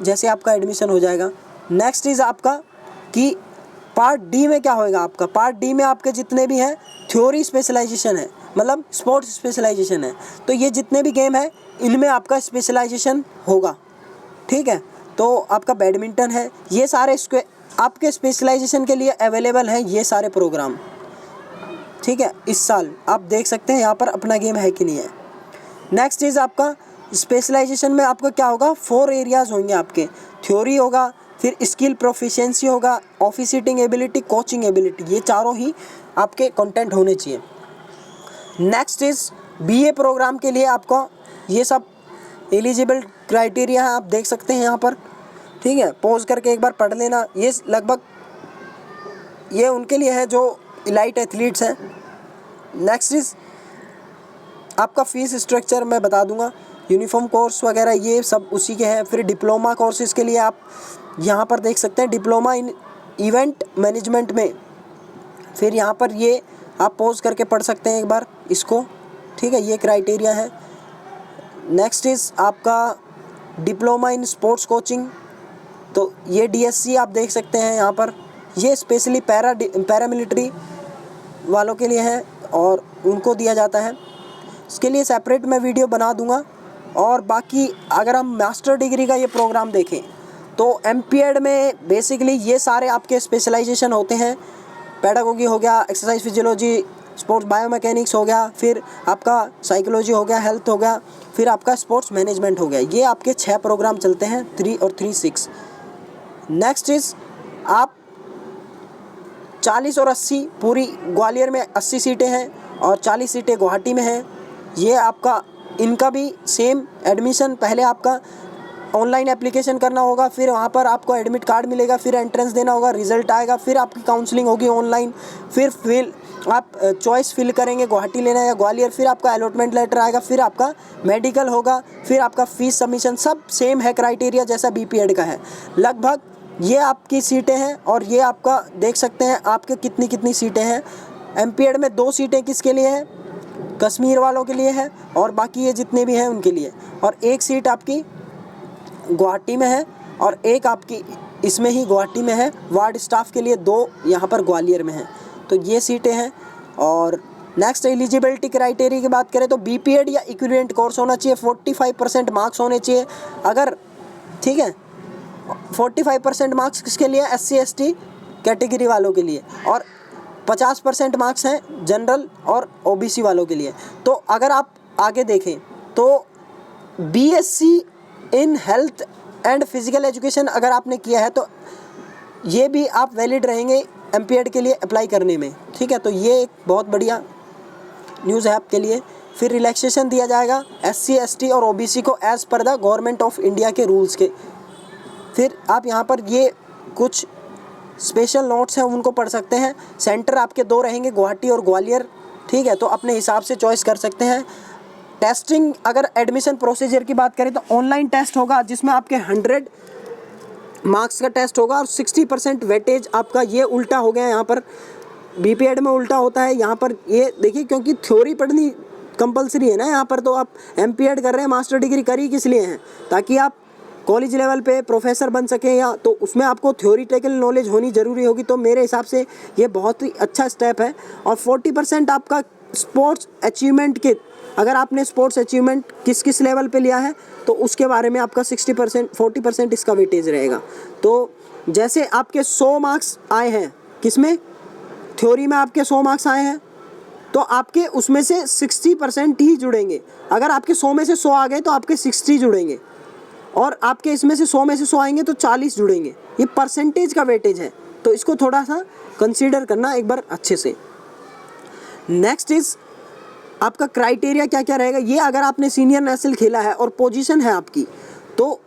जैसे आपका एडमिशन हो जाएगा। नेक्स्ट इज़ आपका कि पार्ट डी में क्या होएगा आपका। पार्ट डी में आपके जितने भी हैं थ्योरी स्पेशलाइजेशन है, मतलब स्पोर्ट्स स्पेशलाइजेशन है। तो ये जितने भी गेम है इनमें आपका स्पेशलाइजेशन होगा, ठीक है। तो आपका बैडमिंटन है, ये सारे आपके स्पेशलाइजेशन के लिए अवेलेबल हैं ये सारे प्रोग्राम, ठीक है। इस साल आप देख सकते हैं यहाँ पर अपना गेम है कि नहीं है। नेक्स्ट इज़ आपका स्पेशलाइजेशन में आपका क्या होगा, 4 एरियाज़ होंगे आपके। थ्योरी होगा, फिर स्किल प्रोफिशिएंसी होगा, ऑफिसिटिंग एबिलिटी, कोचिंग एबिलिटी, ये चारों ही आपके कंटेंट होने चाहिए। नेक्स्ट इज़ बीए प्रोग्राम के लिए आपका ये सब एलिजिबल क्राइटेरिया है, आप देख सकते हैं यहाँ पर, ठीक है। पॉज करके एक बार पढ़ लेना। ये लगभग ये उनके लिए है जो इलाइट एथलीट्स हैं। नेक्स्ट इज़ आपका फीस स्ट्रक्चर मैं बता दूंगा, यूनिफॉर्म कोर्स वगैरह ये सब उसी के हैं। फिर डिप्लोमा कोर्सेज़ के लिए आप यहाँ पर देख सकते हैं, डिप्लोमा इन इवेंट मैनेजमेंट में, फिर यहाँ पर ये आप पॉज करके पढ़ सकते हैं एक बार इसको, ठीक है। ये क्राइटेरिया है। नेक्स्ट इज़ आपका डिप्लोमा इन स्पोर्ट्स कोचिंग, तो ये डीएससी आप देख सकते हैं यहाँ पर, ये स्पेशली पैरामिलिट्री वालों के लिए है और उनको दिया जाता है। इसके लिए सेपरेट मैं वीडियो बना दूंगा। और बाकी अगर हम मास्टर डिग्री का ये प्रोग्राम देखें तो एमपीएड में बेसिकली ये सारे आपके स्पेशलाइजेशन होते हैं। पेडागोगी हो गया, एक्सरसाइज फिजियोलॉजी, स्पोर्ट्स बायोमैकेनिक्स हो गया, फिर आपका साइकोलॉजी हो गया, हेल्थ हो गया, फिर आपका स्पोर्ट्स मैनेजमेंट हो गया। ये आपके 6 प्रोग्राम चलते हैं, 3 और 3-6। नेक्स्ट इज़ आप 40 और 80 पूरी ग्वालियर में 80 सीटें हैं और 40 सीटें गुवाहाटी में हैं। ये आपका इनका भी सेम एडमिशन, पहले आपका ऑनलाइन एप्लीकेशन करना होगा, फिर वहाँ पर आपको एडमिट कार्ड मिलेगा, फिर एंट्रेंस देना होगा, रिजल्ट आएगा, फिर आपकी काउंसलिंग होगी ऑनलाइन, फिर आप चॉइस फिल करेंगे गुवाहाटी लेना है या ग्वालियर, फिर आपका अलॉटमेंट लेटर आएगा, फिर आपका मेडिकल होगा, फिर आपका फीस सबमिशन, सब सेम है क्राइटेरिया जैसा बीपीएड का है। लगभग ये आपकी सीटें हैं और ये आपका देख सकते हैं आपके कितनी सीटें हैं। एमपीएड में 2 सीटें किसके लिए हैं, कश्मीर वालों के लिए है, और बाकी ये जितने भी हैं उनके लिए। और 1 सीट आपकी गुवाहाटी में है और 1 आपकी इसमें ही गुवाहाटी में है। वार्ड स्टाफ के लिए 2 यहाँ पर ग्वालियर में है। तो ये सीटें हैं। और नेक्स्ट एलिजिबिलिटी क्राइटेरिया की बात करें तो बीपीएड या इक्विवेलेंट कोर्स होना चाहिए, 45% मार्क्स होने चाहिए अगर, ठीक है। 45% मार्क्स किसके लिए, SC ST कैटेगरी वालों के लिए, और 50% मार्क्स हैं जनरल और ओबीसी वालों के लिए। तो अगर आप आगे देखें तो BSc in health and physical education अगर आपने किया है तो ये भी आप वैलिड रहेंगे एमपीएड के लिए अप्लाई करने में, ठीक है। तो ये एक बहुत बढ़िया न्यूज़ है आपके लिए। फिर रिलैक्सेशन दिया जाएगा SC ST और ओबीसी को as per the government of India के रूल्स के। फिर आप यहाँ पर ये कुछ स्पेशल नोट्स हैं उनको पढ़ सकते हैं। सेंटर आपके 2 रहेंगे, गुवाहाटी और ग्वालियर, ठीक है। तो अपने हिसाब से चॉइस कर सकते हैं। टेस्टिंग अगर एडमिशन प्रोसीजर की बात करें तो ऑनलाइन टेस्ट होगा जिसमें आपके 100 मार्क्स का टेस्ट होगा और 60% वेटेज आपका, ये उल्टा हो गया यहाँ पर, बीपीएड में उल्टा होता है यहाँ पर। ये देखिए क्योंकि थ्योरी पढ़नी कंपलसरी है ना यहाँ पर, तो आप एमपीएड कर रहे हैं, मास्टर डिग्री करी किस लिए हैं, ताकि आप कॉलेज लेवल पे प्रोफेसर बन सकें, या तो उसमें आपको थ्योरिटिकल नॉलेज होनी ज़रूरी होगी। तो मेरे हिसाब से ये बहुत ही अच्छा स्टेप है। और 40% आपका स्पोर्ट्स अचीवमेंट के, अगर आपने स्पोर्ट्स अचीवमेंट किस लेवल पे लिया है तो उसके बारे में आपका 40% इसका वेटेज रहेगा। तो जैसे आपके 100 मार्क्स आए हैं किसमें, थ्योरी में आपके 100 मार्क्स आए हैं, तो आपके उसमें से 60% ही जुड़ेंगे। अगर आपके 100 में से 100 आ गए तो आपके 60 जुड़ेंगे, और आपके इसमें से 100 में से 100 आएंगे तो 40 जुड़ेंगे। ये परसेंटेज का वेटेज है, तो इसको थोड़ा सा कंसीडर करना एक बार अच्छे से। नेक्स्ट इज आपका क्राइटेरिया क्या क्या रहेगा। ये अगर आपने सीनियर नेशनल खेला है और पोजीशन है आपकी, तो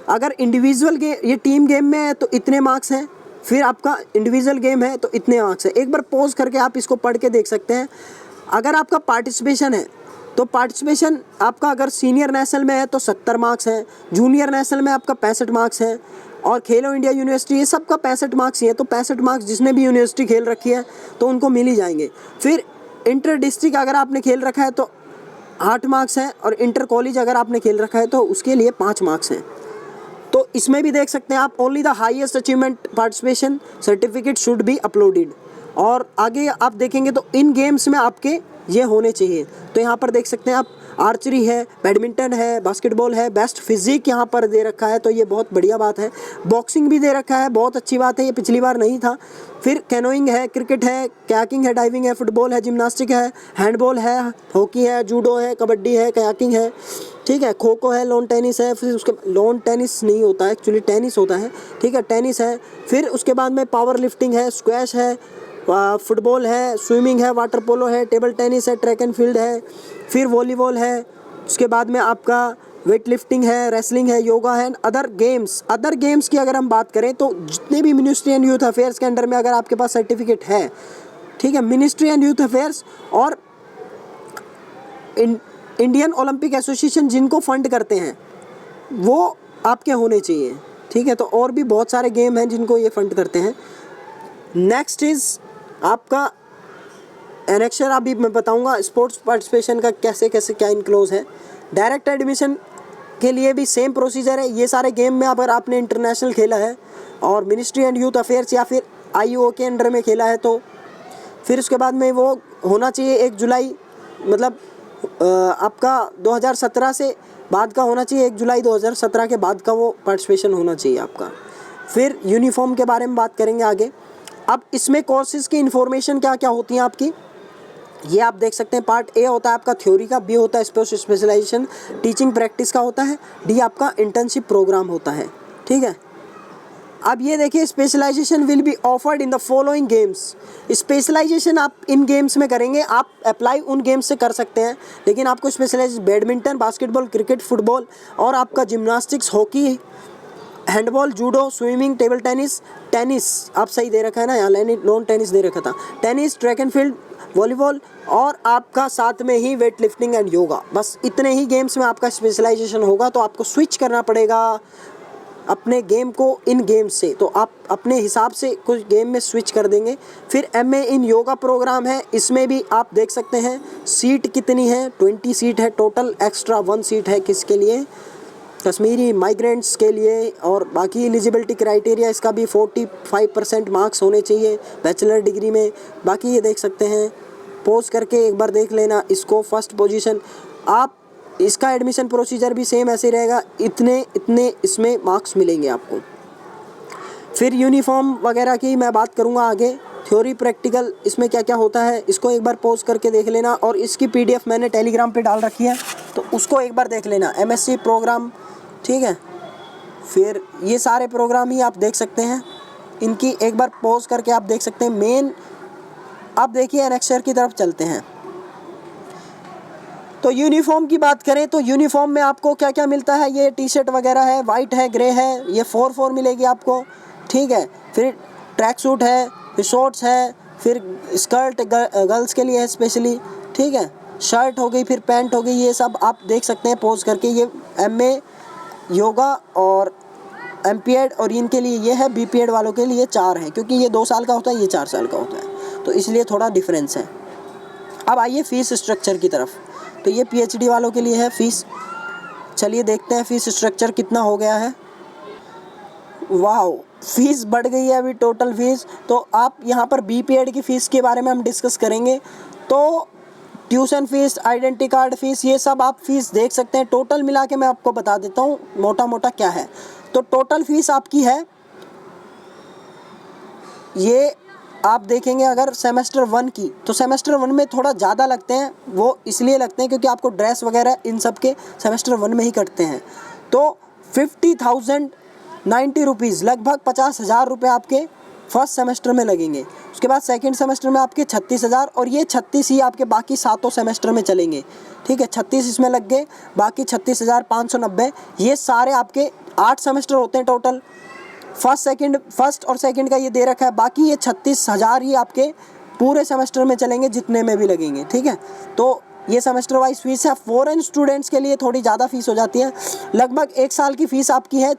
अगर इंडिविजुअल ये टीम गेम में है तो इतने मार्क्स हैं, फिर आपका इंडिविजुअल गेम है तो इतने मार्क्स हैं। एक बार पॉज करके आप इसको पढ़ के देख सकते हैं। अगर आपका पार्टिसिपेशन है तो पार्टिसिपेशन आपका अगर सीनियर नेशनल में है तो 70 मार्क्स हैं, जूनियर नेशनल में आपका 65 मार्क्स हैं, और खेलो इंडिया यूनिवर्सिटी, ये सबका 65 मार्क्स ही है। तो 65 मार्क्स जिसने भी यूनिवर्सिटी खेल रखी है तो उनको मिल ही जाएंगे। फिर इंटर डिस्ट्रिक्ट अगर आपने खेल रखा है तो 8 मार्क्स हैं, और इंटर कॉलेज अगर आपने खेल रखा है तो उसके लिए 5 मार्क्स हैं। तो इसमें भी देख सकते हैं आप, only the highest achievement participation certificate should be uploaded. और आगे आप देखेंगे तो इन गेम्स में आपके ये होने चाहिए। तो यहाँ पर देख सकते हैं आप, आर्चरी है, बैडमिंटन है, बास्केटबॉल है, बेस्ट फिजिक यहाँ पर दे रखा है, तो ये बहुत बढ़िया बात है। बॉक्सिंग भी दे रखा है, बहुत अच्छी बात है, ये पिछली बार नहीं था। फिर कैनोइंग है, क्रिकेट है, कयाकिंग है, डाइविंग है, फुटबॉल है, जिम्नास्टिक है, हैंडबॉल है, हॉकी है, जूडो है, कबड्डी है, कयाकिंग है, ठीक है, खो खो है, लॉन टेनिस है। फिर उसके लॉन टेनिस नहीं होता है एक्चुअली, टेनिस होता है, ठीक है, टेनिस है। फिर उसके बाद में पावर लिफ्टिंग है, स्क्वैश है, फुटबॉल है, स्विमिंग है, वाटर पोलो है, टेबल टेनिस है, ट्रैक एंड फील्ड है, फिर वॉलीबॉल है। उसके बाद में आपका वेट लिफ्टिंग है, रेसलिंग है, योगा है, अदर गेम्स की अगर हम बात करें तो जितने भी मिनिस्ट्री एंड यूथ अफेयर्स के अंडर में अगर आपके पास सर्टिफिकेट है, ठीक है, मिनिस्ट्री एंड यूथ अफेयर्स और इंडियन ओलंपिक एसोसिएशन जिनको फंड करते हैं वो आपके होने चाहिए, ठीक है। तो और भी बहुत सारे गेम हैं जिनको ये फंड करते हैं। नेक्स्ट इज़ आपका एनेक्शर, अभी मैं बताऊंगा स्पोर्ट्स पार्टिसिपेशन का कैसे कैसे क्या इनक्लोज है। डायरेक्ट एडमिशन के लिए भी सेम प्रोसीजर है। ये सारे गेम में अगर आपने इंटरनेशनल खेला है और मिनिस्ट्री एंड यूथ अफेयर्स या फिर आईओ के अंडर में खेला है तो फिर उसके बाद में वो होना चाहिए 1 जुलाई, मतलब आपका 2017 से बाद का होना चाहिए, 1 जुलाई 2017 के बाद का वो पार्टिसिपेशन होना चाहिए आपका। फिर यूनिफॉर्म के बारे में बात करेंगे आगे। अब इसमें कोर्सेज़ की इन्फॉर्मेशन क्या क्या होती हैं आपकी, ये आप देख सकते हैं। पार्ट ए होता है आपका थ्योरी का, बी होता है स्पेशलाइजेशन टीचिंग प्रैक्टिस का होता है, डी आपका इंटर्नशिप प्रोग्राम होता है, ठीक है। अब ये देखिए, specialisation will be offered in the following games. Specialisation आप इन गेम्स में करेंगे, आप अप्लाई उन गेम्स से कर सकते हैं, लेकिन आपको specialisation badminton, basketball, cricket, football और आपका gymnastics, hockey, handball, judo, swimming, table tennis आप सही दे रखा है ना, यहाँ लॉन टेनिस दे रखा था, tennis, track and field, volleyball और आपका साथ में ही वेट लिफ्टिंग एंड योगा। बस इतने ही गेम्स में आपका स्पेशलाइजेशन होगा। तो आपको स्विच करना पड़ेगा अपने गेम को इन गेम्स से, तो आप अपने हिसाब से कुछ गेम में स्विच कर देंगे। फिर MA इन योगा प्रोग्राम है, इसमें भी आप देख सकते हैं सीट कितनी है, 20 सीट है टोटल, एक्स्ट्रा 1 सीट है किसके लिए, कश्मीरी माइग्रेंट्स के लिए। और बाकी एलिजिबिलिटी क्राइटेरिया इसका भी 45% मार्क्स होने चाहिए बैचलर डिग्री में। बाकी ये देख सकते हैं, पोज करके एक बार देख लेना इसको। फर्स्ट पोजीशन, आप इसका एडमिशन प्रोसीजर भी सेम ऐसे रहेगा, इतने इसमें मार्क्स मिलेंगे आपको। फिर यूनिफॉर्म वगैरह की मैं बात करूँगा आगे, थ्योरी प्रैक्टिकल इसमें क्या क्या होता है इसको एक बार पोज करके देख लेना। और इसकी PDF मैंने टेलीग्राम पे डाल रखी है, तो उसको एक बार देख लेना। MSc प्रोग्राम, ठीक है। फिर ये सारे प्रोग्राम ही आप देख सकते हैं, इनकी एक बार पॉज करके आप देख सकते हैं। मेन अब देखिए एनेक्सर की तरफ चलते हैं। तो यूनिफॉर्म की बात करें तो यूनिफॉर्म में आपको क्या क्या मिलता है, ये टी-शर्ट वगैरह है, वाइट है, ग्रे है, ये 4 मिलेगी आपको, ठीक है। फिर ट्रैक सूट है, फिर शॉर्ट्स है, फिर स्कर्ट गर्ल्स के लिए है स्पेशली, ठीक है, शर्ट हो गई, फिर पैंट हो गई, ये सब आप देख सकते हैं पोज करके। ये MA योगा और MPED और इनके लिए ये है, BPED वालों के लिए 4 है, क्योंकि ये 2 साल का होता है, ये 4 साल का होता है, तो इसलिए थोड़ा डिफरेंस है। अब आइए फीस स्ट्रक्चर की तरफ। तो ये PhD वालों के लिए है फीस। चलिए देखते हैं फीस स्ट्रक्चर कितना हो गया है। वाह, फीस बढ़ गई है अभी टोटल फीस। तो आप यहाँ पर BPED की फ़ीस के बारे में हम डिस्कस करेंगे। तो tuition fees, identity card fees, ये सब आप फीस देख सकते हैं। टोटल मिला के मैं आपको बता देता हूँ मोटा मोटा क्या है। तो टोटल फीस आपकी है, ये आप देखेंगे अगर सेमेस्टर 1 की, तो सेमेस्टर 1 में थोड़ा ज़्यादा लगते हैं। वो इसलिए लगते हैं क्योंकि आपको ड्रेस वगैरह इन सब के सेमेस्टर 1 में ही कटते हैं। तो 50,090 रुपीज़, लगभग 50,000 रुपये आपके फर्स्ट सेमेस्टर में लगेंगे। उसके बाद सेकंड सेमेस्टर में आपके 36,000, और ये 36 ही आपके बाकी 7 सेमेस्टर में चलेंगे, ठीक है। 36 इसमें लग गए, बाकी 36,590। ये सारे आपके 8 सेमेस्टर होते हैं टोटल। फर्स्ट और सेकंड का ये दे रखा है, बाकी ये 36,000 ही आपके पूरे सेमेस्टर में चलेंगे, जितने में भी लगेंगे, ठीक है। तो ये सेमेस्टर वाइज फीस है। फॉरेन स्टूडेंट्स के लिए थोड़ी ज़्यादा फीस हो जाती है। लगभग 1 साल की फ़ीस आपकी है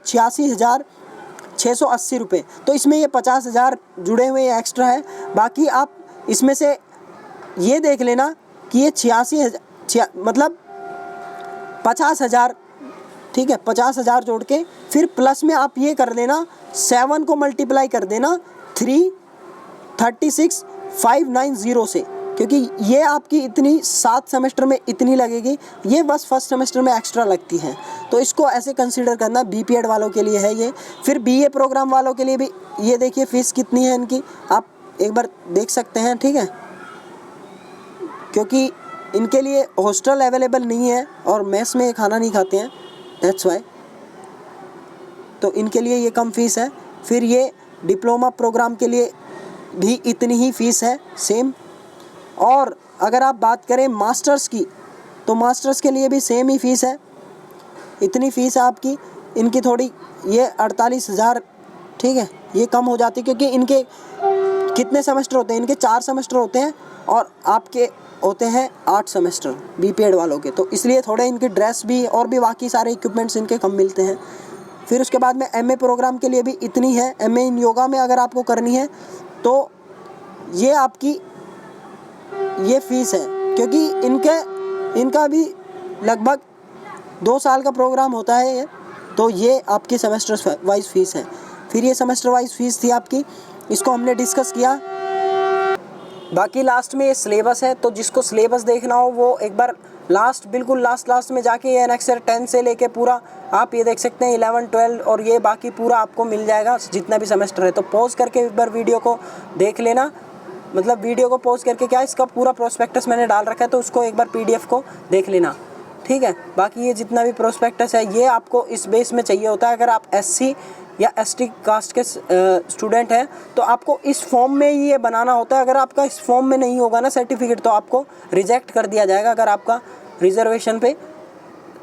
680 रुपये। तो इसमें ये 50,000 जुड़े हुए एक्स्ट्रा है। बाकी आप इसमें से ये देख लेना कि ये 86,000 मतलब 50,000, ठीक है, 50,000 जोड़ के फिर प्लस में आप ये कर देना 7 को मल्टीप्लाई कर देना 336,590 से, क्योंकि ये आपकी इतनी 7 सेमेस्टर में इतनी लगेगी, ये बस फर्स्ट सेमेस्टर में एक्स्ट्रा लगती है। तो इसको ऐसे कंसीडर करना। बीपीएड वालों के लिए है ये। फिर बीए प्रोग्राम वालों के लिए भी ये देखिए फ़ीस कितनी है इनकी, आप एक बार देख सकते हैं, ठीक है, क्योंकि इनके लिए हॉस्टल अवेलेबल नहीं है और मेस में खाना नहीं खाते हैं, दैट्स वाई। तो इनके लिए ये कम फ़ीस है। फिर ये डिप्लोमा प्रोग्राम के लिए भी इतनी ही फ़ीस है, सेम। और अगर आप बात करें मास्टर्स की, तो मास्टर्स के लिए भी सेम ही फ़ीस है, इतनी फ़ीस है आपकी। इनकी थोड़ी ये 48,000, ठीक है, ये कम हो जाती है क्योंकि इनके कितने सेमेस्टर होते हैं, इनके 4 सेमेस्टर होते हैं और आपके होते हैं 8 सेमेस्टर बीपीएड वालों के। तो इसलिए थोड़े इनकी ड्रेस भी और भी बाकी सारे इक्विपमेंट्स इनके कम मिलते हैं। फिर उसके बाद में एमए प्रोग्राम के लिए भी इतनी है। एमए इन योगा में अगर आपको करनी है तो ये आपकी ये फ़ीस है, क्योंकि इनका भी लगभग 2 साल का प्रोग्राम होता है ये। तो ये आपकी सेमेस्टर वाइज फ़ीस है। फिर ये सेमेस्टर वाइज फ़ीस थी आपकी, इसको हमने डिस्कस किया। बाकी लास्ट में ये सिलेबस है, तो जिसको सिलेबस देखना हो वो एक बार बिल्कुल लास्ट में जाके ये एनेक्सर 10 से लेके पूरा आप ये देख सकते हैं 11, 12 और ये बाकी पूरा आपको मिल जाएगा जितना भी सेमेस्टर है। तो पॉज करके एक बार वीडियो को देख लेना, मतलब वीडियो को पॉज करके क्या इसका पूरा प्रोस्पेक्टस मैंने डाल रखा है, तो उसको एक बार पीडीएफ को देख लेना, ठीक है। बाकी ये जितना भी प्रोस्पेक्टस है ये आपको इस बेस में चाहिए होता है। अगर आप एससी या एसटी कास्ट के स्टूडेंट हैं तो आपको इस फॉर्म में ही ये बनाना होता है। अगर आपका इस फॉर्म में नहीं होगा ना सर्टिफिकेट, तो आपको रिजेक्ट कर दिया जाएगा अगर आपका रिजर्वेशन पे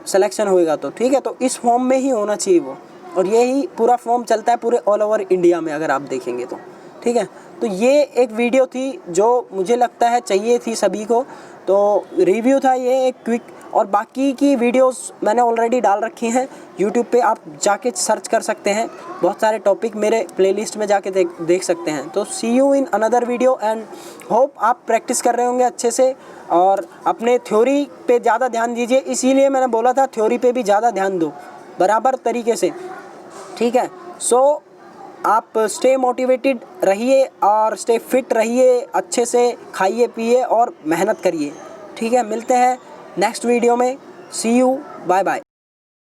सिलेक्शन होएगा तो, ठीक है। तो इस फॉर्म में ही होना चाहिए वो, और यही पूरा फॉर्म चलता है पूरे ऑल ओवर इंडिया में अगर आप देखेंगे तो, ठीक है। तो ये एक वीडियो थी जो मुझे लगता है चाहिए थी सभी को, तो रिव्यू था ये एक क्विक। और बाकी की वीडियोस मैंने ऑलरेडी डाल रखी हैं यूट्यूब पे, आप जाके सर्च कर सकते हैं, बहुत सारे टॉपिक मेरे प्लेलिस्ट में जाके देख सकते हैं। तो see you in another video and hope आप प्रैक्टिस कर रहे होंगे अच्छे से और अपने थ्योरी पे ज़्यादा ध्यान दीजिए। इसीलिए मैंने बोला था थ्योरी पे भी ज़्यादा ध्यान दो बराबर तरीके से, ठीक है। सो आप स्टे मोटिवेटेड रहिए और स्टे फिट रहिए, अच्छे से खाइए पिए और मेहनत करिए, ठीक है। मिलते हैं नेक्स्ट वीडियो में। सी यू, बाय बाय।